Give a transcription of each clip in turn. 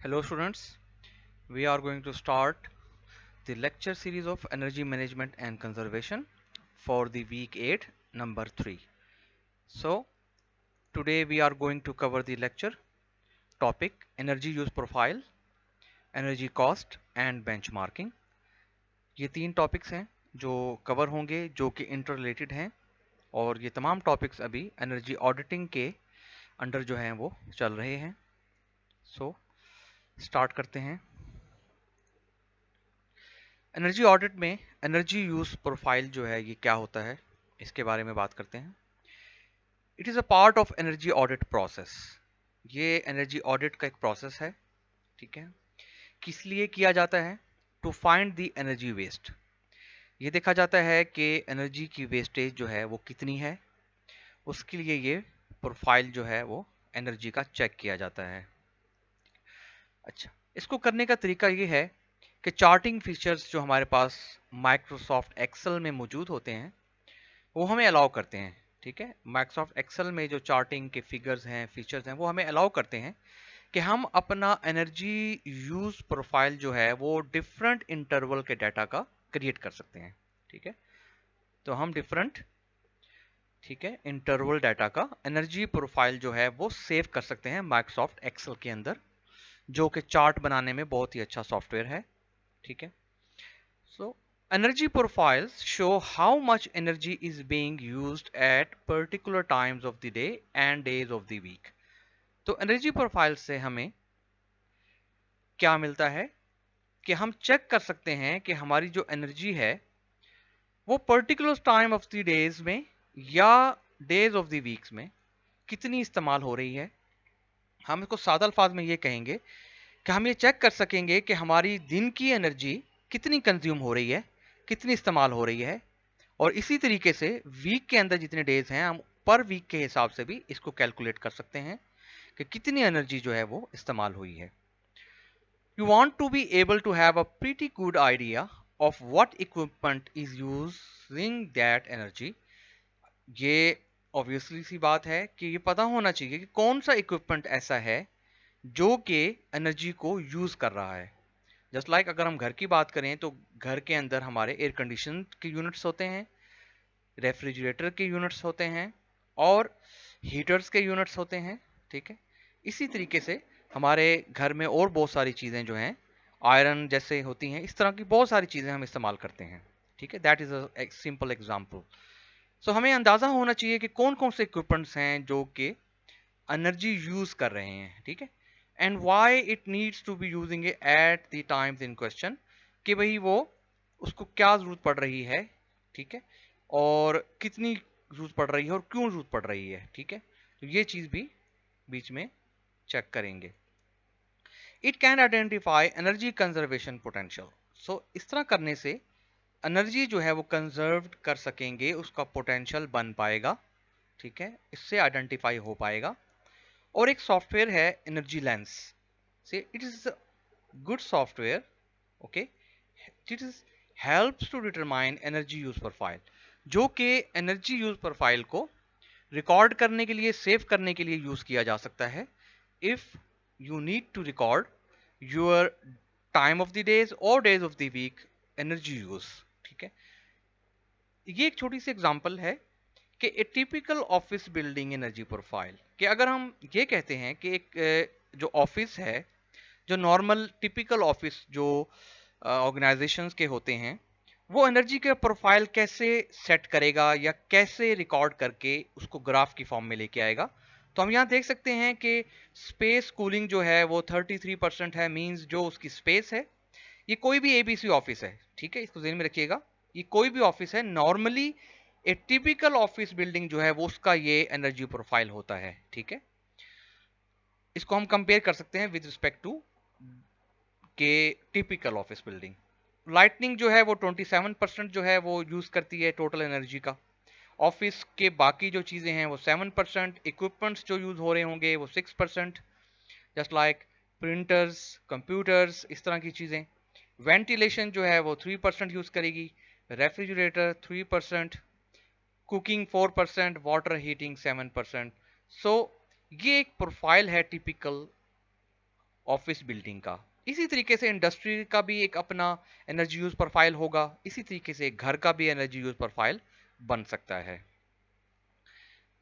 Hello students, we are going to start the lecture series of energy management and conservation for the week 8 number 3. So today we are going to cover the lecture topic energy use profile, energy cost and benchmarking. ये तीन topics हैं जो cover होंगे जो कि inter related हैं और ये तमाम टॉपिक्स अभी एनर्जी ऑडिटिंग के अंडर जो हैं वो चल रहे हैं. सो स्टार्ट करते हैं. एनर्जी ऑडिट में एनर्जी यूज प्रोफाइल जो है ये क्या होता है इसके बारे में बात करते हैं. It is a part of energy audit process. ये एनर्जी ऑडिट का एक प्रोसेस है. ठीक है. किस लिए किया जाता है? To find the energy waste. ये देखा जाता है कि एनर्जी की वेस्टेज जो है वो कितनी है. उसके लिए ये प्रोफाइल जो है वो एनर्जी का चेक किया जाता है. अच्छा, इसको करने का तरीका ये है कि चार्टिंग फीचर्स जो हमारे पास माइक्रोसॉफ्ट एक्सेल में मौजूद होते हैं वो हमें अलाउ करते हैं. ठीक है. माइक्रोसॉफ्ट एक्सेल में जो चार्टिंग के फिगर्स हैं फीचर्स हैं वो हमें अलाउ करते हैं कि हम अपना एनर्जी यूज प्रोफाइल जो है वो डिफरेंट इंटरवल के डाटा का क्रिएट कर सकते हैं. ठीक है. तो हम डिफरेंट ठीक है इंटरवल डाटा का एनर्जी प्रोफाइल जो है वो सेव कर सकते हैं माइक्रोसॉफ्ट एक्सेल के अंदर, जो कि चार्ट बनाने में बहुत ही अच्छा सॉफ्टवेयर है. ठीक है. So, energy profiles show how much energy is being used at particular times of the day and days of the week. तो एनर्जी प्रोफाइल से हमें क्या मिलता है कि हम चेक कर सकते हैं कि हमारी जो एनर्जी है वो particular time of the days में या डेज ऑफ द वीक्स में कितनी इस्तेमाल हो रही है. हम इसको सादा अल्फाज में ये कहेंगे कि हम ये चेक कर सकेंगे कि हमारी दिन की एनर्जी कितनी कंज्यूम हो रही है, कितनी इस्तेमाल हो रही है. और इसी तरीके से वीक के अंदर जितने डेज हैं हम पर वीक के हिसाब से भी इसको कैलकुलेट कर सकते हैं कि कितनी एनर्जी जो है वो इस्तेमाल हुई है. You want to be able to have a pretty good idea of what equipment is using that energy. ये ऑब्वियसली सी बात है कि ये पता होना चाहिए कि कौन सा इक्विपमेंट ऐसा है जो कि एनर्जी को यूज कर रहा है. जस्ट लाइक अगर हम घर की बात करें तो घर के अंदर हमारे एयर कंडीशन के यूनिट्स होते हैं, रेफ्रिजरेटर के यूनिट्स होते हैं और हीटर्स के यूनिट्स होते हैं. ठीक है. इसी तरीके से हमारे घर में और बहुत सारी चीज़ें जो हैं आयरन जैसे होती हैं, इस तरह की बहुत सारी चीज़ें हम इस्तेमाल करते हैं. ठीक है. That is a simple example. So हमें अंदाज़ा होना चाहिए कि कौन कौन से इक्विपमेंट्स हैं जो कि एनर्जी यूज़ कर रहे हैं. ठीक है. And why it needs to be using at the times in question, कि भाई वो उसको क्या ज़रूरत पड़ रही है. ठीक है. और कितनी जरूरत पड़ रही है और क्यों जरूरत पड़ रही है. ठीक है. तो ये चीज भी बीच में चेक करेंगे. It can identify energy conservation potential. So इस तरह करने से एनर्जी जो है वो कंजर्व कर सकेंगे, उसका पोटेंशियल बन पाएगा. ठीक है. इससे आइडेंटिफाई हो पाएगा. और एक सॉफ्टवेयर है एनर्जी लेंस से. It is good software. Okay. It is helps to determine energy use profile, जो कि एनर्जी यूज प्रोफाइल को रिकॉर्ड करने के लिए, सेव करने के लिए यूज किया जा सकता है. If you need to record your time of the days और days of the week energy use. ठीक है. ये एक छोटी सी एग्जांपल है कि a typical office building energy profile, कि अगर हम ये कहते हैं कि एक जो ऑफिस है, जो नॉर्मल टिपिकल ऑफिस जो ऑर्गेनाइजेशंस के होते हैं, वो एनर्जी के प्रोफाइल कैसे सेट करेगा या कैसे रिकॉर्ड करके उसको ग्राफ की फॉर्म में लेके आएगा. तो हम यहाँ देख सकते हैं कि स्पेस कूलिंग जो है वो 33% है. मींस जो उसकी स्पेस है, ये कोई भी एबीसी ऑफिस है. ठीक है. इसको ध्यान में रखिएगा. ये कोई भी ऑफिस है, नॉर्मली ए टिपिकल ऑफिस बिल्डिंग जो है वो उसका ये एनर्जी प्रोफाइल होता है. ठीक है. इसको हम कंपेयर कर सकते हैं विद रिस्पेक्ट टू के टिपिकल ऑफिस बिल्डिंग. लाइटनिंग जो है वो 27% जो है वो यूज करती है टोटल एनर्जी का. ऑफिस के बाकी जो चीजें हैं वो 7%. इक्विपमेंट्स जो यूज हो रहे होंगे वो 6%, जस्ट लाइक प्रिंटर्स, कंप्यूटर्स, इस तरह की चीजें. वेंटिलेशन जो है वो 3% यूज करेगी. Refrigerator 3%, cooking 4%, water heating 7%. सो ये एक प्रोफाइल है टिपिकल ऑफिस बिल्डिंग का। इसी तरीके से इंडस्ट्री का भी एक अपना एनर्जी यूज प्रोफाइल होगा, इसी तरीके से घर का भी एनर्जी यूज प्रोफाइल बन सकता है।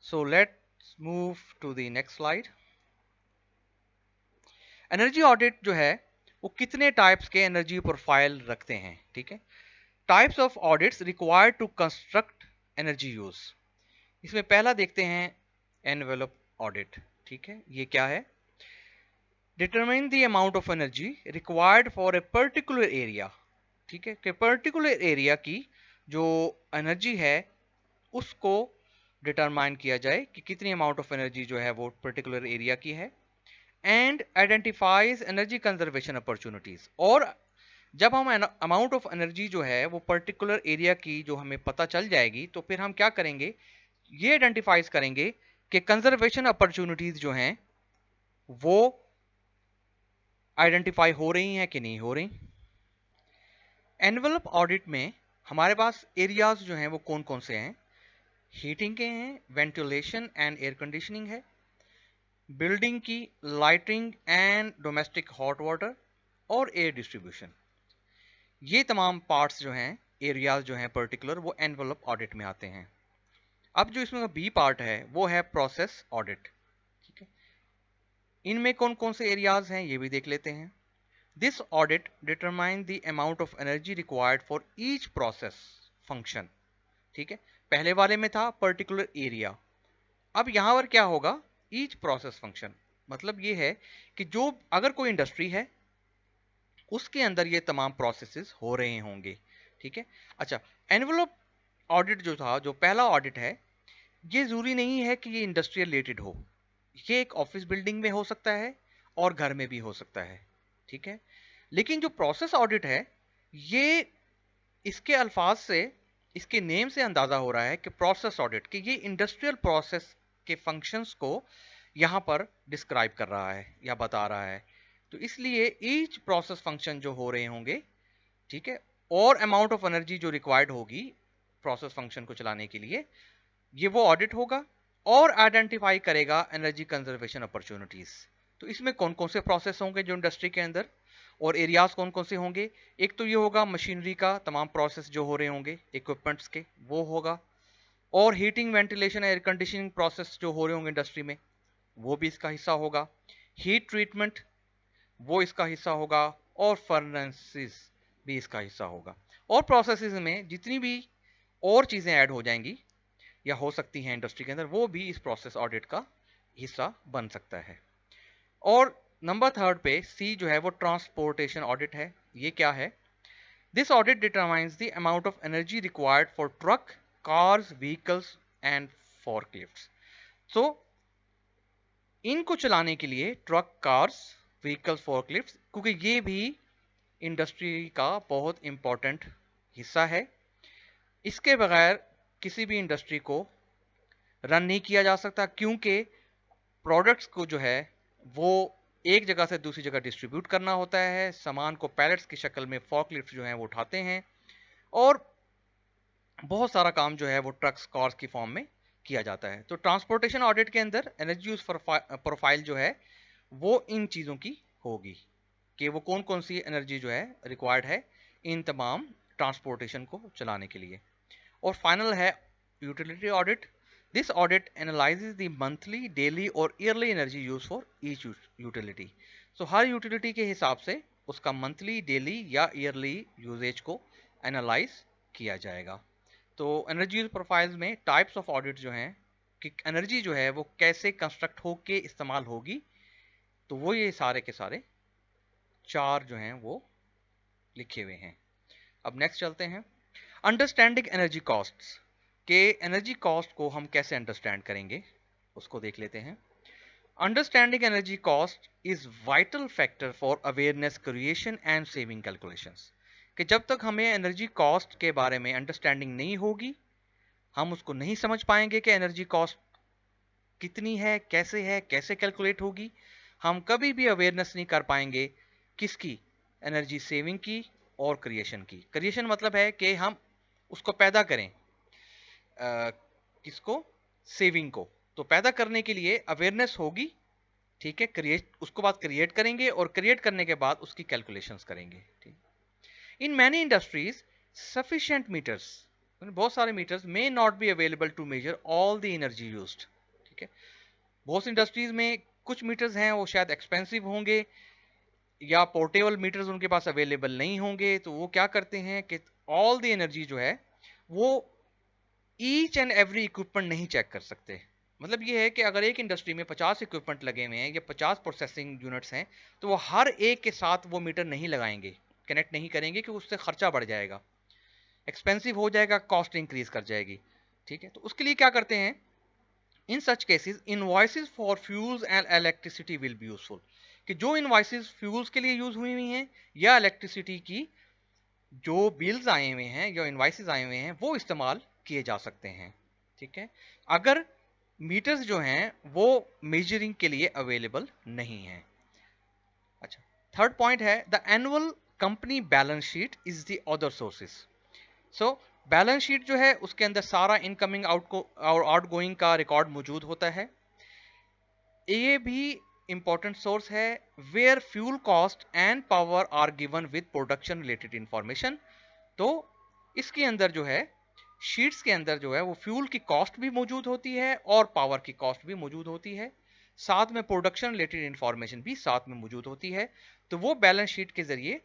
So let's move to the next slide. Energy audit जो है वो कितने टाइप्स के एनर्जी प्रोफाइल रखते हैं, ठीक है। Types of audits required to construct energy use. इसमें पहला देखते हैं एनवेलप ऑडिट, ठीक है। ये क्या है? Determine the amount of energy required for a particular area, ठीक है, कि पर्टिकुलर एरिया की जो एनर्जी है उसको डिटरमाइन किया जाए कि कितनी अमाउंट ऑफ एनर्जी जो है वो पर्टिकुलर एरिया की है। And identifies energy conservation opportunities. और जब हम अमाउंट ऑफ एनर्जी जो है वो पर्टिकुलर एरिया की जो हमें पता चल जाएगी तो फिर हम क्या करेंगे, ये आइडेंटिफाइज करेंगे कि कंजर्वेशन अपॉर्चुनिटीज जो हैं वो आइडेंटिफाई हो रही हैं कि नहीं हो रही। एनवेलप ऑडिट में हमारे पास एरियाज जो हैं वो कौन कौन से हैं? हीटिंग के हैं, वेंटिलेशन एंड एयर कंडीशनिंग है, बिल्डिंग की lighting and domestic hot water और एयर डिस्ट्रीब्यूशन। ये तमाम पार्ट्स जो हैं, एरियाज जो हैं पर्टिकुलर, वो एनवेलप ऑडिट में आते हैं। अब जो इसमें बी पार्ट है वो है प्रोसेस ऑडिट, ठीक है। इनमें कौन कौन से एरियाज हैं ये भी देख लेते हैं। This audit determine the amount of energy required for each process function, ठीक है। पहले वाले में था पर्टिकुलर एरिया, अब यहां पर क्या होगा, ईच प्रोसेस फंक्शन। मतलब ये है कि जो अगर कोई इंडस्ट्री है उसके अंदर ये तमाम प्रोसेसेस हो रहे होंगे, ठीक है। अच्छा, एनवेलप ऑडिट जो था, जो पहला ऑडिट है, ये जरूरी नहीं है कि ये इंडस्ट्रियल रिलेटेड हो, ये एक ऑफिस बिल्डिंग में हो सकता है और घर में भी हो सकता है, ठीक है। लेकिन जो प्रोसेस ऑडिट है, ये इसके अल्फाज से, इसके नेम से अंदाजा हो रहा है कि प्रोसेस ऑडिट, कि ये इंडस्ट्रियल प्रोसेस के फंक्शंस को यहां पर डिस्क्राइब कर रहा है या बता रहा है। तो इसलिए ईच प्रोसेस फंक्शन जो हो रहे होंगे, ठीक है, और अमाउंट ऑफ एनर्जी जो रिक्वायर्ड होगी प्रोसेस फंक्शन को चलाने के लिए, ये वो ऑडिट होगा और आइडेंटिफाई करेगा एनर्जी कंजर्वेशन अपॉर्चुनिटीज। तो इसमें कौन कौन से प्रोसेस होंगे जो इंडस्ट्री के अंदर, और एरियाज कौन कौन से होंगे? एक तो ये होगा मशीनरी का तमाम प्रोसेस जो हो रहे होंगे इक्विपमेंट्स के, वो होगा। और heating, ventilation, air conditioning process जो हो रहे होंगे इंडस्ट्री में, वो भी इसका हिस्सा होगा। हीट ट्रीटमेंट, वो इसका हिस्सा होगा। और फर्नेसेस भी इसका हिस्सा होगा। और प्रोसेसेस में जितनी भी और चीजें ऐड हो जाएंगी या हो सकती हैं इंडस्ट्री के अंदर, वो भी इस प्रोसेस ऑडिट का हिस्सा बन सकता है। और नंबर थर्ड पे सी जो है वो ट्रांसपोर्टेशन ऑडिट है। ये क्या है? This audit determines the amount of energy required for truck, cars, vehicles and forklifts. So इनको चलाने के लिए ट्रक, कार्स, व्हीकल्स, फॉरक्लिफ्ट्स, क्योंकि ये भी इंडस्ट्री का बहुत इंपॉर्टेंट हिस्सा है। इसके बगैर किसी भी इंडस्ट्री को रन नहीं किया जा सकता, क्योंकि प्रोडक्ट्स को जो है वो एक जगह से दूसरी जगह डिस्ट्रीब्यूट करना होता है। सामान को पैलेट्स की शक्ल में फॉर्कलिफ्ट जो है वो उठाते हैं, और बहुत सारा काम जो है वो ट्रक्स, कार्स की फॉर्म में किया जाता है। तो ट्रांसपोर्टेशन ऑडिट के अंदर एनर्जी यूज प्रोफाइल जो है वो इन चीज़ों की होगी कि वो कौन कौन सी एनर्जी जो है रिक्वायर्ड है इन तमाम ट्रांसपोर्टेशन को चलाने के लिए। और फाइनल है utility audit. This audit analyses the monthly, daily और yearly energy use for each utility. So हर यूटिलिटी के हिसाब से उसका मंथली, डेली या ईयरली यूजेज को एनालाइज किया जाएगा। तो एनर्जी यूज प्रोफाइल्स में टाइप्स ऑफ ऑडिट जो हैं कि एनर्जी जो है वो कैसे कंस्ट्रक्ट होके इस्तेमाल होगी, तो वो ये सारे के सारे चार जो हैं वो लिखे हुए हैं। अब नेक्स्ट चलते हैं, अंडरस्टैंडिंग एनर्जी कॉस्ट्स। के एनर्जी कॉस्ट को हम कैसे अंडरस्टैंड करेंगे उसको देख लेते हैं। Understanding energy cost is vital factor for awareness creation and saving calculations. कि जब तक हमें एनर्जी कॉस्ट के बारे में अंडरस्टैंडिंग नहीं होगी, हम उसको नहीं समझ पाएंगे कि एनर्जी कॉस्ट कितनी है, कैसे कैलकुलेट होगी। हम कभी भी अवेयरनेस नहीं कर पाएंगे किसकी, एनर्जी सेविंग की और क्रिएशन की। क्रिएशन मतलब है कि हम उसको पैदा करें, किसको, सेविंग को। तो पैदा करने के लिए अवेयरनेस होगी ठीक है, क्रिएट उसको बाद क्रिएट करेंगे और क्रिएट करने के बाद उसकी कैलकुलेशंस करेंगे। ठीक, in many industries sufficient meters, बहुत सारे meters may not be available to measure all the energy used. ठीक है, बहुत सी इंडस्ट्रीज में कुछ मीटर्स हैं वो शायद एक्सपेंसिव होंगे या पोर्टेबल मीटर्स उनके पास अवेलेबल नहीं होंगे, तो वो क्या करते हैं कि ऑल द एनर्जी जो है वो ईच एंड एवरी इक्विपमेंट नहीं चेक कर सकते। मतलब ये है कि अगर एक इंडस्ट्री में 50 इक्विपमेंट लगे हुए हैं या 50 प्रोसेसिंग यूनिट्स हैं, तो वो हर एक के साथ वो मीटर नहीं लगाएंगे, कनेक्ट नहीं करेंगे, कि उससे खर्चा बढ़ जाएगा, एक्सपेंसिव हो जाएगा, कॉस्ट इंक्रीज कर जाएगी। ठीक है, तो उसके लिए क्या करते हैं, in such cases invoices for fuels and electricity will be useful, कि जो इनवॉइसेस फ्यूल्स के लिए यूज हुई हुई हैं या इलेक्ट्रिसिटी की जो बिल्स आए हुए हैं या इनवॉइसेस आए हुए हैं वो इस्तेमाल किए जा सकते हैं। ठीक है, अगर मीटर्स जो हैं वो मेजरिंग के लिए अवेलेबल नहीं है। अच्छा, थर्ड पॉइंट है the annual company balance sheet is the other sources. So balance sheet जो है उसके अंदर सारा इनकमिंग आउट गोइंग का रिकॉर्ड मौजूद होता है। ये भी इंपॉर्टेंट सोर्स है where fuel cost and power are given with production related information. तो इसके अंदर जो है शीट्स के अंदर जो है वो फ्यूल की कॉस्ट भी मौजूद होती है और पावर की कॉस्ट भी मौजूद होती है, साथ में प्रोडक्शन रिलेटेड इंफॉर्मेशन भी साथ में मौजूद होती है। तो वो बैलेंस शीट के जरिए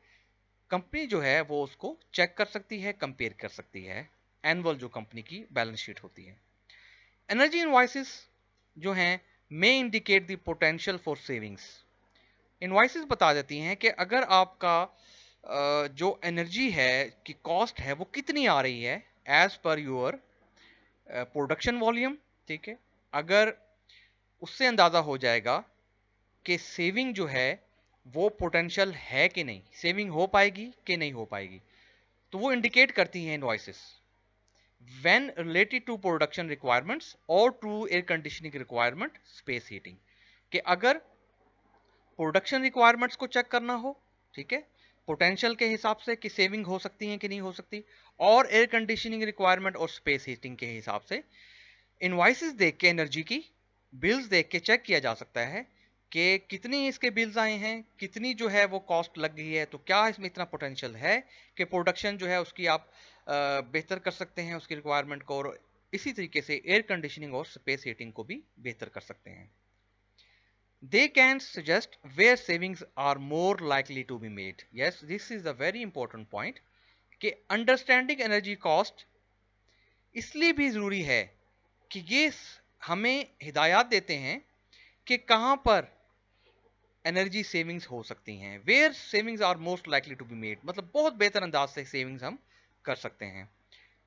कंपनी जो है वो उसको चेक कर सकती है, कंपेयर कर सकती है, एनुअल जो कंपनी की बैलेंस शीट होती है। एनर्जी इनवॉइसेस जो हैं may indicate the potential for savings. Invoices बता देती हैं कि अगर आपका जो एनर्जी है की कॉस्ट है वो कितनी आ रही है as per your production volume. ठीक है, अगर उससे अंदाजा हो जाएगा कि सेविंग जो है वो पोटेंशियल है कि नहीं, सेविंग हो पाएगी कि नहीं हो पाएगी, तो वो इंडिकेट करती हैं invoices when related to production requirements और to air conditioning requirement, space heating, कि अगर प्रोडक्शन रिक्वायरमेंट्स को चेक करना हो, ठीक है, पोटेंशियल के हिसाब से कि सेविंग हो सकती है कि नहीं हो सकती, और एयर कंडीशनिंग रिक्वायरमेंट और स्पेस हीटिंग के हिसाब से इनवॉइसेस देख के, एनर्जी की बिल्स देख के चेक किया जा सकता है कि कितनी इसके बिल्स आए हैं, कितनी जो है वो कॉस्ट लग गई है, तो क्या इसमें इतना पोटेंशियल है कि प्रोडक्शन जो है उसकी आप बेहतर कर सकते हैं उसकी रिक्वायरमेंट को, और इसी तरीके से एयर कंडीशनिंग और स्पेस हीटिंग को भी बेहतर कर सकते हैं। They can suggest where savings are more likely to be made. Yes, this is a very important point कि अंडरस्टैंडिंग एनर्जी कॉस्ट इसलिए भी जरूरी है कि ये हमें हिदायत देते हैं कि कहां पर एनर्जी सेविंग्स हो सकती हैं, where savings are most likely to be made, मतलब बहुत बेहतर अंदाज से सेविंग्स हम कर सकते हैं।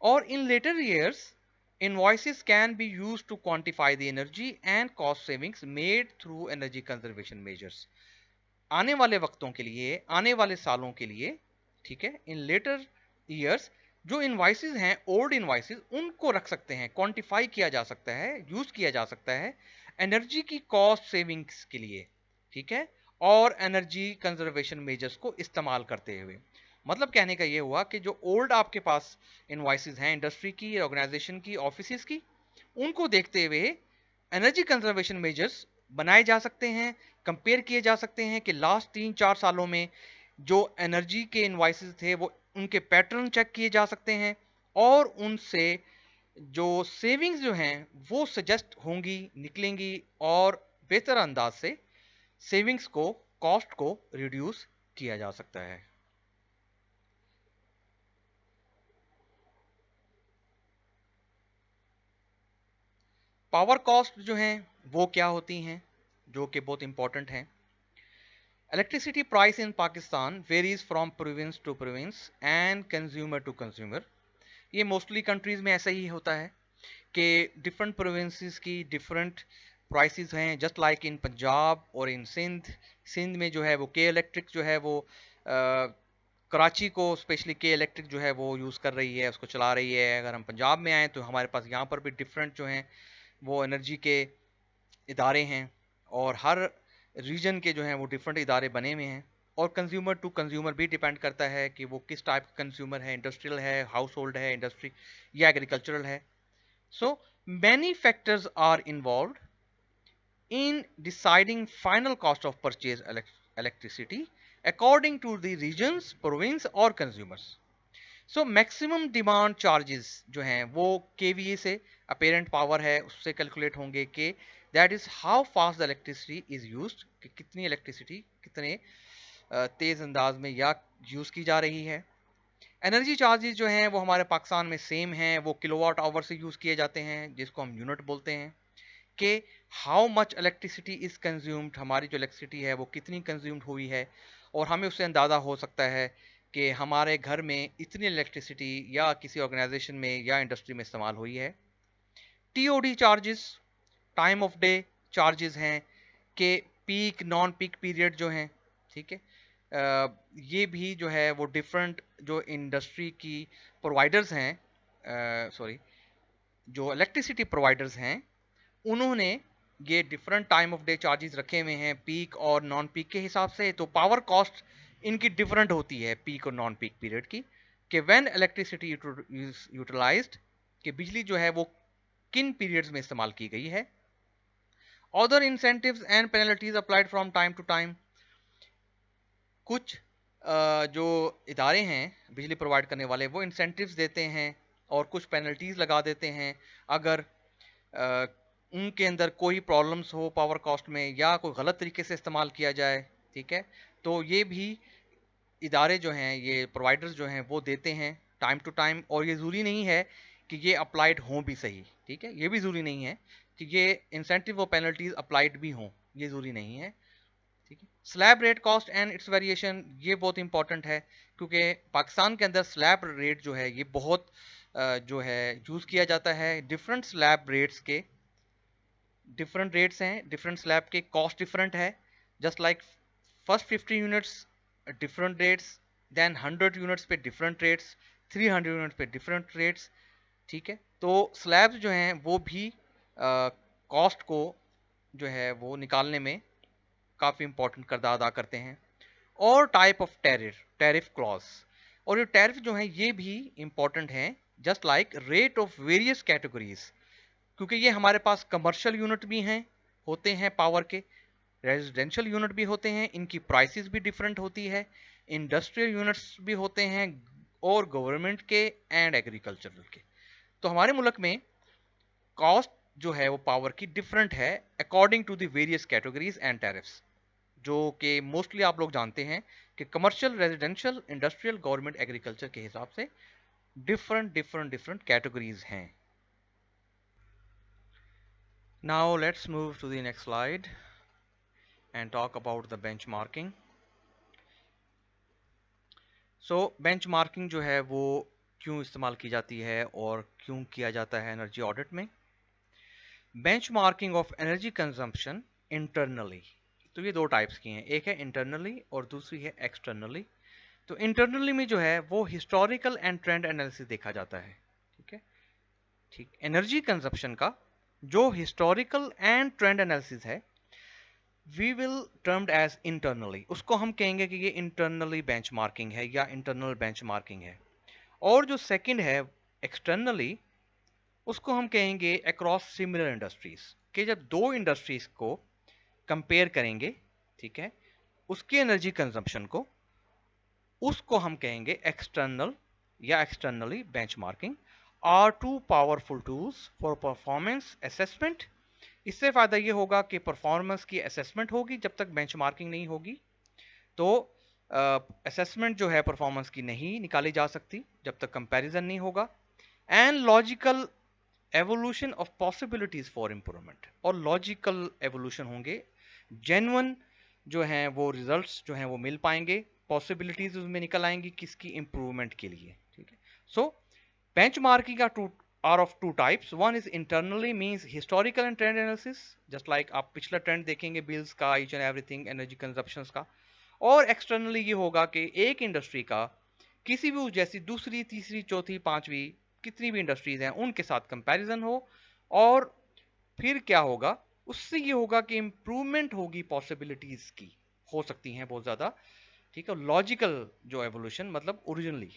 और in later years invoices can be used to quantify the energy and cost savings made through energy conservation measures। आने वाले वक्तों के लिए, आने वाले सालों के लिए, ठीक है, इन लेटर ईयर्स जो इनवाइसेस हैं, ओल्ड इनवाइसेस, उनको रख सकते हैं, क्वांटिफाई किया जा सकता है, यूज किया जा सकता है एनर्जी की कॉस्ट सेविंग्स के लिए। ठीक है, और एनर्जी कंजर्वेशन मेजर्स को इस्तेमाल करते हुए। मतलब कहने का ये हुआ कि जो ओल्ड आपके पास इनवाइसेस हैं इंडस्ट्री की, ऑर्गेनाइजेशन की, ऑफिस की, उनको देखते हुए एनर्जी कंजर्वेशन मेजर्स बनाए जा सकते हैं, कंपेयर किए जा सकते हैं कि लास्ट 3-4 सालों में जो एनर्जी के इनवाइसेस थे वो उनके पैटर्न चेक किए जा सकते हैं, और उनसे जो सेविंग्स जो हैं वो सजेस्ट होंगी, निकलेंगी, और बेहतर अंदाज से सेविंग्स को, कॉस्ट को रिड्यूस किया जा सकता है। पावर कॉस्ट जो हैं वो क्या होती हैं, जो कि बहुत इंपॉर्टेंट हैं। Electricity price in Pakistan varies from province to province and consumer to consumer. ये मोस्टली कंट्रीज में ऐसा ही होता है कि डिफरेंट प्रोविंसेस की डिफरेंट प्राइसेस हैं, जस्ट लाइक इन पंजाब और इन सिंध। सिंध में जो है वो के इलेक्ट्रिक जो है वो कराची को स्पेशली के इलेक्ट्रिक जो है वो यूज़ कर रही है, उसको चला रही है। अगर हम पंजाब में आए तो हमारे पास यहाँ पर भी डिफरेंट जो हैं वो एनर्जी के इदारे हैं, और हर रीजन के जो हैं वो डिफरेंट इदारे बने हुए हैं। और कंज्यूमर टू कंज्यूमर भी डिपेंड करता है कि वो किस टाइप का कंज्यूमर है, इंडस्ट्रियल है, हाउस होल्ड है, इंडस्ट्री या एग्रीकल्चरल है। So many factors are involve in deciding final cost of purchase electricity according to the regions, province or consumers. So maximum demand charges जो हैं वो केवीए से अपेरेंट पावर है उससे कैलकुलेट होंगे कि that is how fast the electricity is used, कि कितनी इलेक्ट्रिसिटी कितने तेज अंदाज में या यूज की जा रही है। एनर्जी चार्जेस जो हैं वो हमारे पाकिस्तान में सेम हैं, वो किलोवाट आवर से यूज किए जाते हैं जिसको हम यूनिट बोलते हैं, कि how much electricity is consumed, हमारी जो इलेक्ट्रिसिटी है वो कितनी कंज्यूम्ड हुई है, और हमें उससे अंदाज़ा हो सकता है कि हमारे घर में इतनी इलेक्ट्रिसिटी या किसी ऑर्गेनाइजेशन में या इंडस्ट्री में इस्तेमाल हुई है। TOD charges time of day charges हैं कि पीक नॉन पीक पीरियड जो हैं, ठीक है, ये भी जो है वो डिफरेंट जो इंडस्ट्री की प्रोवाइडर्स हैं, सॉरी जो इलेक्ट्रिसिटी प्रोवाइडर्स हैं उन्होंने ये different time of day charges रखे हुए हैं पीक और नॉन पीक के हिसाब से। तो पावर कॉस्ट इनकी डिफरेंट होती है पीक और नॉन पीक पीरियड की, कि व्हेन इलेक्ट्रिसिटी यूटिलाइज्ड, कि बिजली जो है वो किन पीरियड्स में इस्तेमाल की गई है। Other incentives and penalties applied from time to time, कुछ जो इदारे हैं बिजली प्रोवाइड करने वाले वो इंसेंटिव्स देते हैं और कुछ पेनल्टीज लगा देते हैं अगर उनके अंदर कोई प्रॉब्लम्स हो पावर कॉस्ट में या कोई गलत तरीके से इस्तेमाल किया जाए, ठीक है। तो ये भी इदारे जो हैं, ये प्रोवाइडर्स जो हैं वो देते हैं टाइम टू टाइम, और ये ज़रूरी नहीं है कि ये अप्लाइड हों भी सही, ठीक है, ये भी ज़रूरी नहीं है कि ये इंसेंटिव और पेनल्टीज अप्लाइड भी हों, ये ज़रूरी नहीं है, ठीक है। Slab rate cost and it's variation, ये बहुत इंपॉर्टेंट है क्योंकि पाकिस्तान के अंदर स्लैब रेट जो है ये बहुत जो है यूज़ किया जाता है। डिफरेंट स्लैब रेट्स के डिफरेंट रेट्स हैं, डिफरेंट स्लैब के कॉस्ट डिफरेंट है। Just like first 50 units different rates, then 100 units पे डिफरेंट रेट्स, 300 यूनिट्स पे डिफरेंट रेट्स, ठीक है। तो स्लैब्स जो हैं वो भी कॉस्ट को जो है वो निकालने में काफ़ी इंपॉर्टेंट किरदार अदा करते हैं। और टाइप ऑफ टैरिफ क्लॉज, और ये टैरिफ जो है ये भी इंपॉर्टेंट हैं, just like rate of various categories, क्योंकि ये हमारे पास कमर्शियल यूनिट भी हैं होते हैं पावर के, रेजिडेंशियल यूनिट भी होते हैं, इनकी प्राइसेस भी डिफरेंट होती है, इंडस्ट्रियल यूनिट्स भी होते हैं, और गवर्नमेंट के एंड एग्रीकल्चरल के। तो हमारे मुल्क में कॉस्ट जो है वो पावर की डिफरेंट है according to the various categories and tariffs, जो कि मोस्टली आप लोग जानते हैं कि commercial, residential, industrial, government, agriculture के हिसाब से डिफरेंट कैटेगरीज हैं। Now let's move to the next slide and talk about the benchmarking. So benchmarking जो है वो क्यों इस्तेमाल की जाती है और क्यों किया जाता है एनर्जी ऑडिट में। Benchmarking of energy consumption internally, तो ये दो टाइप्स की हैं, एक है इंटरनली और दूसरी है एक्सटर्नली। तो इंटरनली में जो है वो हिस्टोरिकल एंड ट्रेंड एनालिसिस देखा जाता है, ठीक है, ठीक। एनर्जी कंजप्शन का जो हिस्टोरिकल एंड ट्रेंड एनालिसिस है we will termed as internally, उसको हम कहेंगे कि ये इंटरनली बेंचमार्किंग है या इंटरनल बेंचमार्किंग है। और जो सेकंड है एक्सटर्नली, उसको हम कहेंगे अक्रॉस सिमिलर इंडस्ट्रीज, कि जब दो इंडस्ट्रीज को कंपेयर करेंगे, ठीक है, उसकी एनर्जी कंजम्पशन को, उसको हम कहेंगे एक्सटर्नल या externally benchmarking. Are two powerful tools for performance assessment. इससे फायदा ये होगा कि परफॉर्मेंस की असेसमेंट होगी, जब तक बेंचमार्किंग नहीं होगी तो असेसमेंट जो है परफॉर्मेंस की नहीं निकाली जा सकती जब तक कंपैरिजन नहीं होगा। And logical evolution of possibilities for improvement, और लॉजिकल एवोल्यूशन होंगे, जेन्युइन जो हैं वो रिजल्ट्स जो हैं वो मिल पाएंगे, पॉसिबिलिटीज उसमें निकल आएंगी किसकी इंप्रूवमेंट के लिए, ठीक है। सो बेंचमार्किंग का to are of two types. One is internally, means historical and trend analysis, just like आप पिछला ट्रेंड देखेंगे बिल्स का, each and everything, energy consumptions का। और एक्सटर्नली ये होगा कि एक इंडस्ट्री का किसी भी जैसी दूसरी, तीसरी, चौथी, पांचवी कितनी भी इंडस्ट्रीज हैं उनके साथ कंपैरिजन हो, और फिर क्या होगा उससे ये होगा कि इंप्रूवमेंट होगी, पॉसिबिलिटीज की हो सकती हैं बहुत ज्यादा, ठीक है। लॉजिकल जो एवोल्यूशन मतलब ओरिजिनली।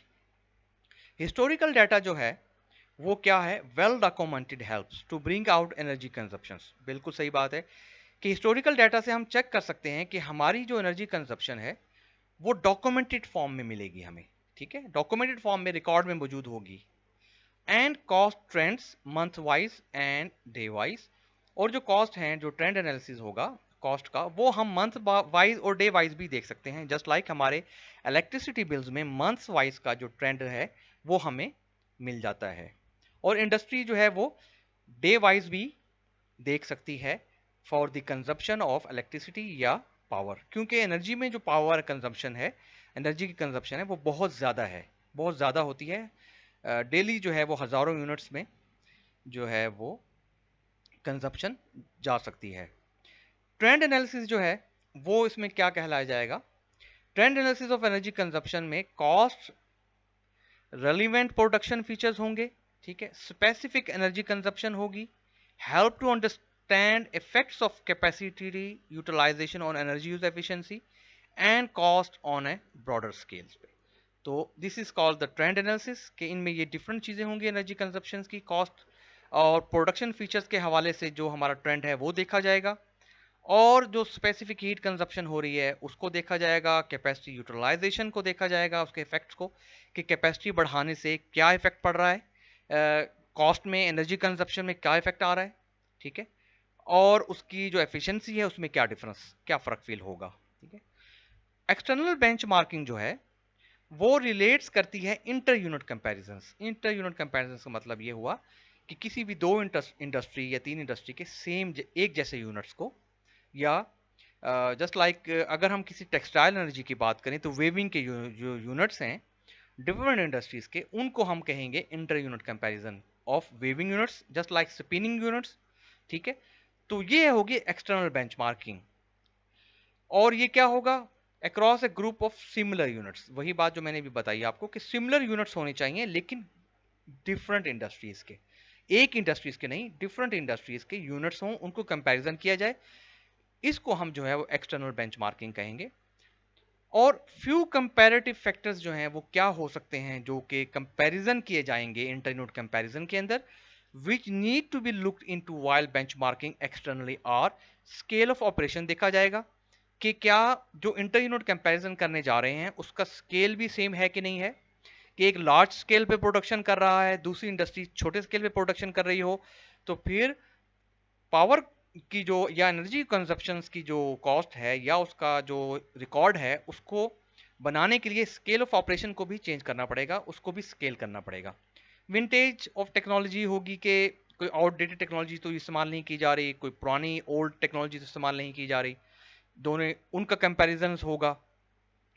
हिस्टोरिकल डाटा जो है वो क्या है, well documented helps to bring out energy consumptions, बिल्कुल सही बात है कि हिस्टोरिकल डाटा से हम चेक कर सकते हैं कि हमारी जो एनर्जी कंजप्शन है वो डॉक्यूमेंटेड फॉर्म में मिलेगी हमें, ठीक है, डॉक्यूमेंटेड फॉर्म में रिकॉर्ड में मौजूद होगी। And cost trends month wise and day wise, और जो कॉस्ट हैं, जो ट्रेंड एनालिसिस होगा कॉस्ट का, वो हम मंथ वाइज और डे वाइज भी देख सकते हैं। जस्ट लाइक हमारे इलेक्ट्रिसिटी बिल्स में मंथ्स वाइज का जो ट्रेंड है वो हमें मिल जाता है। और इंडस्ट्री जो है वो डे वाइज भी देख सकती है for the consumption of electricity या पावर, क्योंकि एनर्जी में जो पावर कंजप्शन है, एनर्जी की कंजप्शन है, वो बहुत ज़्यादा है, बहुत ज़्यादा होती है। डेली जो है वो हज़ारों यूनिट्स में जो है वो कंजप्शन जा सकती है। ट्रेंड एनालिसिस जो है वो इसमें क्या कहलाया जाएगा? Trend analysis of energy consumption में कॉस्ट, रेलिवेंट प्रोडक्शन फीचर्स होंगे, ठीक है, स्पेसिफिक एनर्जी कंजप्शन होगी, help to understand effects of capacity utilization on energy use efficiency and cost on a broader scales पे। तो this is called the trend analysis, कि इनमें ये डिफरेंट चीजें होंगी एनर्जी कंजप्शन की, कॉस्ट और प्रोडक्शन फीचर्स के हवाले से जो हमारा ट्रेंड है वो देखा जाएगा, और जो स्पेसिफिक हीट कंजप्शन हो रही है उसको देखा जाएगा, कैपेसिटी यूटिलाइजेशन को देखा जाएगा, उसके इफेक्ट्स को, कि कैपेसिटी बढ़ाने से क्या इफेक्ट पड़ रहा है, कॉस्ट में, एनर्जी कंजप्शन में क्या इफेक्ट आ रहा है, ठीक है, और उसकी जो एफिशिएंसी है उसमें क्या डिफरेंस, क्या फर्क फील होगा, ठीक है। एक्सटर्नल बेंचमार्किंग जो है वो रिलेट्स करती है inter unit comparisons. Inter unit comparisons का मतलब ये हुआ कि किसी भी दो इंडस्ट्री या तीन इंडस्ट्री के सेम एक जैसे यूनिट्स को, या जस्ट लाइक अगर हम किसी टेक्सटाइल एनर्जी की बात करें तो वेविंग के जो यूनिट्स हैं डिफरेंट इंडस्ट्रीज के, उनको हम कहेंगे inter unit comparison of weaving units, just like spinning units, ठीक है। तो ये होगी एक्सटर्नल बेंचमार्किंग। और ये क्या होगा? Across A group of similar units, वही बात जो मैंने भी बताई आपको कि सिमिलर यूनिट्स होने चाहिए लेकिन डिफरेंट इंडस्ट्रीज के, एक इंडस्ट्रीज के नहीं, डिफरेंट इंडस्ट्रीज के यूनिट्स हों, उनको कंपैरिजन किया जाए, इसको हम जो है वो एक्सटर्नल बेंचमार्किंग कहेंगे। और फ्यू कंपैरेटिव फैक्टर्स जो हैं वो क्या हो सकते हैं जो कि कंपैरिजन किए जाएंगे इंटर यूनिट कंपैरिजन के अंदर, which need to be looked into while benchmarking externally, और स्केल ऑफ ऑपरेशन देखा जाएगा कि क्या जो इंटर यूनिट कंपैरिजन करने जा रहे हैं उसका स्केल भी सेम है कि नहीं है, कि एक लार्ज स्केल पे प्रोडक्शन कर रहा है, दूसरी इंडस्ट्री छोटे स्केल पे प्रोडक्शन कर रही हो, तो फिर पावर की जो या एनर्जी कंजप्शन की जो कॉस्ट है या उसका जो रिकॉर्ड है उसको बनाने के लिए स्केल ऑफ ऑपरेशन को भी चेंज करना पड़ेगा, उसको भी स्केल करना पड़ेगा। विंटेज ऑफ टेक्नोलॉजी होगी कि कोई आउटडेटेड टेक्नोलॉजी तो इस्तेमाल नहीं की जा रही, कोई पुरानी ओल्ड टेक्नोलॉजी तो इस्तेमाल नहीं की जा रही, दोनों उनका कंपैरिजन होगा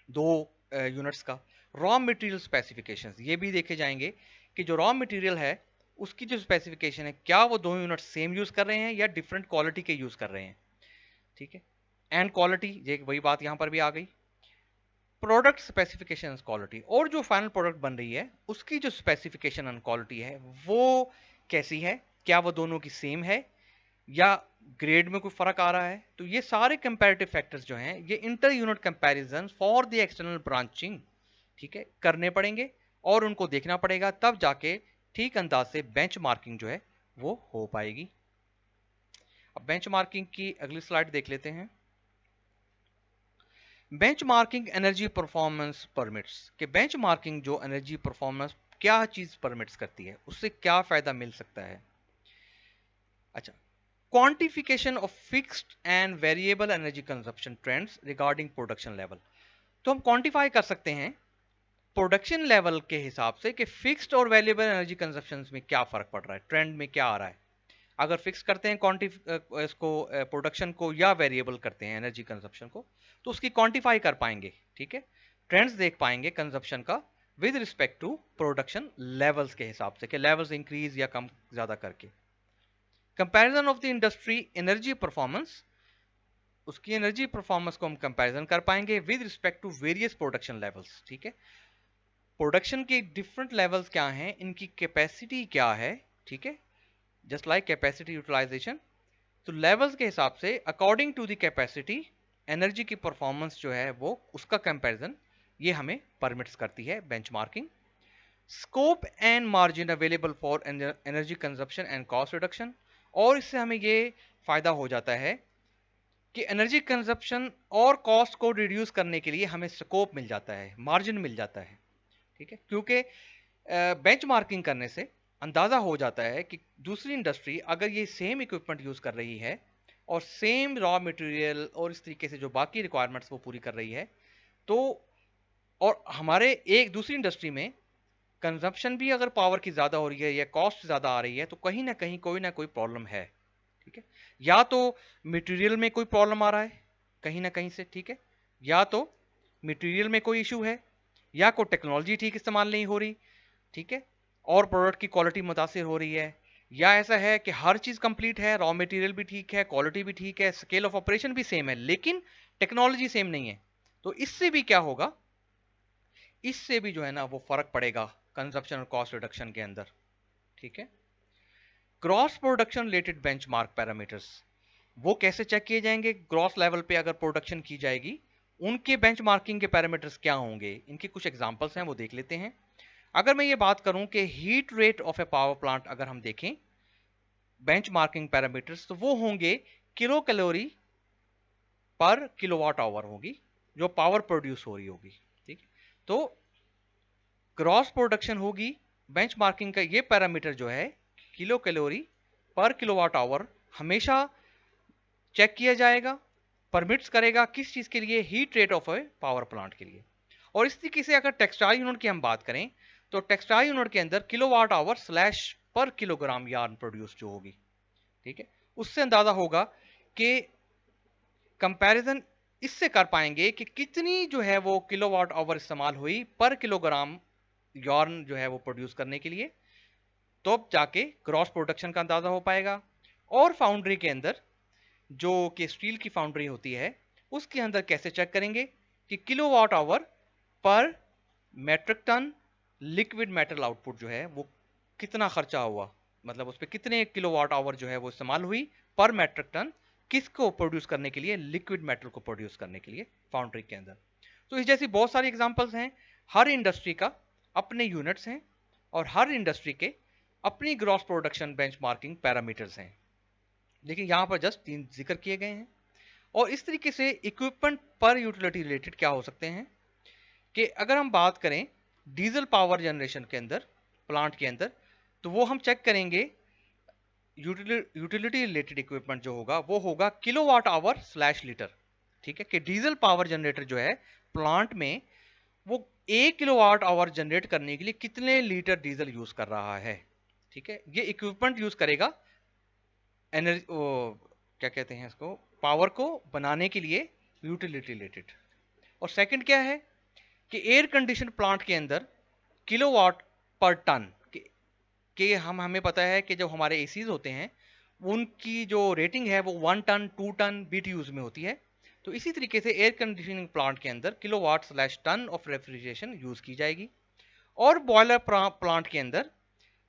दो यूनिट्स का। रॉ मटेरियल स्पेसिफिकेशंस ये भी देखे जाएंगे कि जो रॉ मटेरियल है उसकी जो स्पेसिफिकेशन है, क्या वो दोनों यूनिट सेम यूज कर रहे हैं या डिफरेंट क्वालिटी के यूज कर रहे हैं, ठीक है। एंड क्वालिटी, ये वही बात यहां पर भी आ गई, प्रोडक्ट स्पेसिफिकेशन क्वालिटी, और जो फाइनल प्रोडक्ट बन रही है उसकी जो स्पेसिफिकेशन एंड क्वालिटी है वो कैसी है, क्या वो दोनों की सेम है या ग्रेड में कोई फर्क आ रहा है। तो ये सारे कंपैरेटिव फैक्टर्स जो हैं ये inter unit comparison for the external branching, ठीक है, करने पड़ेंगे और उनको देखना पड़ेगा, तब जाके ठीक अंदाज से बेंचमार्किंग जो है वो हो पाएगी। अब बेंचमार्किंग की अगली स्लाइड देख लेते हैं। बेंचमार्किंग एनर्जी परफॉर्मेंस परमिट्स, कि बेंचमार्किंग जो एनर्जी परफॉर्मेंस क्या चीज परमिट्स करती है, उससे क्या फायदा मिल सकता है। अच्छा, quantification of fixed and variable energy consumption trends regarding production level. तो हम क्वांटिफाई कर सकते हैं प्रोडक्शन लेवल के हिसाब से कि फिक्स्ड और वेरिएबल एनर्जी कंजप्शन में क्या फर्क पड़ रहा है, ट्रेंड में क्या आ रहा है। अगर फिक्स करते हैं इसको प्रोडक्शन को या वेरिएबल करते हैं एनर्जी कंजप्शन को, तो उसकी क्वांटिफाई कर पाएंगे, ठीक है, ट्रेंड्स देख पाएंगे कंजप्शन का with respect to production levels के हिसाब से, कि लेवल्स इंक्रीज या कम ज्यादा करके। Comparison of the industry energy performance, उसकी एनर्जी परफॉर्मेंस को हम कंपैरिजन कर पाएंगे with respect to various production levels, ठीक है, प्रोडक्शन के डिफरेंट लेवल्स क्या हैं, इनकी कैपेसिटी क्या है, ठीक है, जस्ट लाइक कैपेसिटी यूटिलाइजेशन। तो लेवल्स के हिसाब से according to the capacity energy की परफॉर्मेंस जो है वो उसका कंपैरिजन ये हमें परमिट्स करती है benchmarking. Scope and margin available for energy consumption and cost reduction, और इससे हमें ये फायदा हो जाता है कि एनर्जी कंजप्शन और कॉस्ट को रिड्यूस करने के लिए हमें स्कोप मिल जाता है, मार्जिन मिल जाता है। ठीक है, क्योंकि बेंचमार्किंग करने से अंदाजा हो जाता है कि दूसरी इंडस्ट्री अगर ये सेम इक्विपमेंट यूज कर रही है और सेम रॉ मटेरियल और इस तरीके से जो बाकी रिक्वायरमेंट्स वो पूरी कर रही है, तो और हमारे एक दूसरी इंडस्ट्री में कंजप्शन भी अगर पावर की ज्यादा हो रही है या कॉस्ट ज्यादा आ रही है, तो कहीं ना कोई प्रॉब्लम है। ठीक है, या तो मटेरियल में कोई प्रॉब्लम आ रहा है कहीं ना कहीं से, ठीक है, या तो मटेरियल में कोई इशू है, या कोई टेक्नोलॉजी ठीक इस्तेमाल नहीं हो रही, ठीक है, और प्रोडक्ट की क्वालिटी मुतासिर हो रही है, या ऐसा है कि हर चीज कंप्लीट है, रॉ मटेरियल भी ठीक है, क्वालिटी भी ठीक है, स्केल ऑफ ऑपरेशन भी सेम है, लेकिन टेक्नोलॉजी सेम नहीं है। तो इससे भी क्या होगा, इससे भी जो है ना वो फर्क पड़ेगा कंजप्शन और कॉस्ट रिडक्शन के अंदर। ठीक है, gross production related benchmark parameters वो कैसे चेक किए जाएंगे, ग्रॉस लेवल पे अगर प्रोडक्शन की जाएगी उनके बेंचमार्किंग के पैरामीटर्स क्या होंगे, इनके कुछ एग्जांपल्स हैं वो देख लेते हैं। अगर मैं ये बात करूं कि heat rate of A power plant अगर हम देखें बेंचमार्किंग पैरामीटर्स, तो वो होंगे किलो कैलोरी पर किलोवाट आवर होगी जो पावर प्रोड्यूस हो रही होगी। ठीक है, तो ग्रॉस प्रोडक्शन होगी, बेंचमार्किंग का ये पैरामीटर जो है किलो कैलोरी पर किलोवाट आवर हमेशा चेक किया जाएगा, परमिट्स करेगा किस चीज के लिए, heat rate of A power plant के लिए। और इस तरीके से अगर टेक्सटाइल यूनिट की हम बात करें, तो टेक्सटाइल यूनिट के अंदर किलोवाट आवर स्लैश पर किलोग्राम यार्न प्रोड्यूस जो होगी, ठीक है, उससे अंदाजा होगा कि कंपैरिजन इससे कर पाएंगे कि कितनी जो है वो किलोवाट आवर इस्तेमाल हुई पर किलोग्राम यार्न जो है वो प्रोड्यूस करने के लिए, तो जाके ग्रॉस प्रोडक्शन का अंदाजा हो पाएगा। और फाउंड्री के अंदर जो कि स्टील की फाउंड्री होती है, उसके अंदर कैसे चेक करेंगे कि kilowatt hour per metric ton liquid metal output जो है वो कितना खर्चा हुआ, मतलब उस पर कितने किलोवाट आवर जो है वो इस्तेमाल हुई पर मेट्रिक टन, किसको प्रोड्यूस करने के लिए, लिक्विड मेटल को प्रोड्यूस करने के लिए फाउंड्री के अंदर। तो इस जैसी बहुत सारी एग्जांपल्स हैं, हर इंडस्ट्री का अपने यूनिट्स हैं और हर इंडस्ट्री के अपनी ग्रॉस प्रोडक्शन बेंचमार्किंग पैरामीटर्स हैं, लेकिन यहां पर जस्ट 3 जिक्र किए गए हैं। और इस तरीके से इक्विपमेंट पर यूटिलिटी रिलेटेड क्या हो सकते हैं कि अगर हम बात करें डीजल पावर जनरेशन के अंदर, प्लांट के अंदर, तो वो हम चेक करेंगे यूटिलिटी रिलेटेड इक्विपमेंट जो होगा वो होगा किलोवाट आवर स्लैश लीटर। ठीक है, कि डीजल पावर जनरेटर जो है प्लांट में वो 1 किलोवाट आवर जनरेट करने के लिए कितने लीटर डीजल यूज कर रहा है। ठीक है, ये इक्विपमेंट यूज करेगा एनर्जी, क्या कहते हैं इसको, पावर को बनाने के लिए यूटिलिटी रिलेटेड। और सेकंड क्या है कि एयर कंडीशन प्लांट के अंदर किलोवाट पर टन के हमें पता है कि जब हमारे एसीज होते हैं उनकी जो रेटिंग है वो 1 टन 2 टन बीटीयूज में होती है। तो इसी तरीके से एयर कंडीशनिंग प्लांट के अंदर kilowatt slash ton of refrigeration use की जाएगी। और बॉयलर प्लांट के अंदर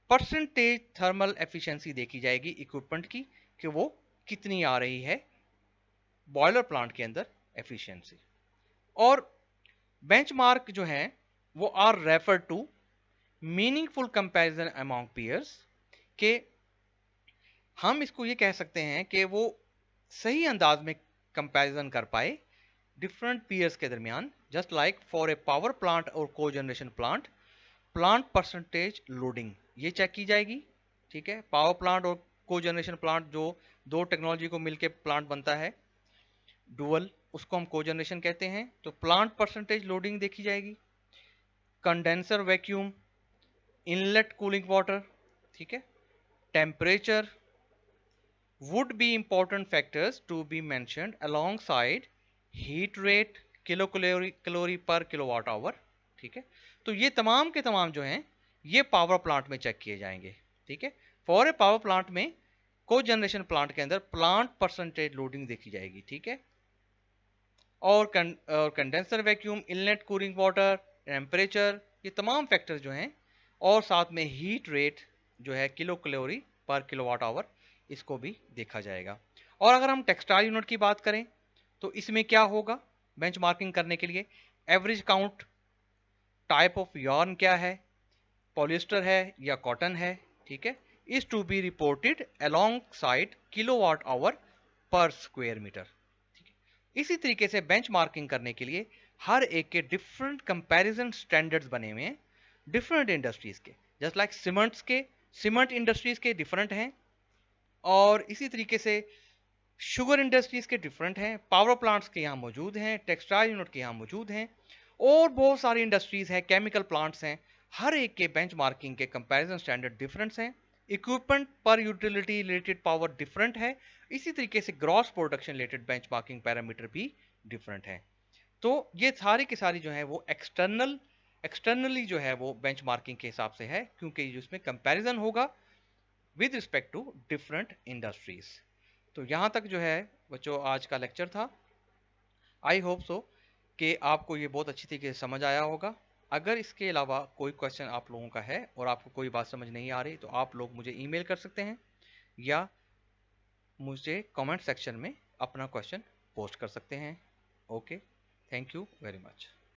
परसेंटेज थर्मल एफिशिएंसी देखी जाएगी इक्विपमेंट की कि वो कितनी आ रही है बॉयलर प्लांट के अंदर एफिशिएंसी। और बेंचमार्क जो है वो are refer to meaningful comparison among peers, के हम इसको ये कह सकते हैं कि वो सही अंदाज में कंपैरिजन कर पाए डिफरेंट पीयर्स के दरमियान, just like for a power plant और को generation plant, plant percentage loading ये चेक की जाएगी। ठीक है, पावर प्लांट और को जनरेशन प्लांट जो दो टेक्नोलॉजी को मिलकर प्लांट बनता है डुअल, उसको हम को जनरेशन कहते हैं, तो प्लांट परसेंटेज लोडिंग देखी जाएगी। Condenser vacuum, inlet cooling water, ठीक है, temperature would be important factors to be mentioned alongside heat rate, kilo calorie पर किलोवाट आवर। ठीक है, तो ये तमाम के तमाम जो हैं ये पावर प्लांट में चेक किए जाएंगे। ठीक है, फॉर ए पावर प्लांट में को जनरेशन प्लांट के अंदर प्लांट परसेंटेज लोडिंग देखी जाएगी। ठीक है, और condenser vacuum, inlet cooling water, temperature, ये तमाम फैक्टर्स जो हैं, और साथ में हीट रेट जो है किलो कैलोरी पर किलोवाट आवर, इसको भी देखा जाएगा। और अगर हम टेक्सटाइल यूनिट की बात करें तो इसमें क्या होगा बेंचमार्किंग करने के लिए, average count, type of yarn क्या है, पॉलिएस्टर है या कॉटन है, ठीक है, is to be reported alongside kilowatt hour per square metre. इसी तरीके से बेंचमार्किंग करने के लिए हर एक के डिफरेंट कंपैरिजन स्टैंडर्ड्स बने हुए हैं डिफरेंट इंडस्ट्रीज के। जस्ट लाइक सीमेंट इंडस्ट्रीज के डिफरेंट हैं, और इसी तरीके से शुगर इंडस्ट्रीज के डिफरेंट हैं, पावर प्लांट्स के यहाँ मौजूद हैं, टेक्सटाइल यूनिट के यहाँ मौजूद हैं, और बहुत सारी इंडस्ट्रीज हैं, केमिकल प्लांट्स हैं। हर एक के बेंचमार्किंग के कंपैरिजन स्टैंडर्ड डिफरेंट्स हैं। इक्विपमेंट पर यूटिलिटी रिलेटेड पावर डिफरेंट है। इसी तरीके से gross production related benchmarking parameter भी डिफरेंट है। तो ये सारी की सारी जो है वो एक्सटर्नली जो है वो बेंचमार्किंग के हिसाब से है, क्योंकि इसमें कंपैरिजन होगा with respect to different industries. तो यहाँ तक जो है बच्चों आज का लेक्चर था। आई होप सो कि आपको ये बहुत अच्छी तरीके से समझ आया होगा। अगर इसके अलावा कोई क्वेश्चन आप लोगों का है और आपको कोई बात समझ नहीं आ रही, तो आप लोग मुझे ईमेल कर सकते हैं या मुझे कमेंट सेक्शन में अपना क्वेश्चन पोस्ट कर सकते हैं। Okay, thank you very much.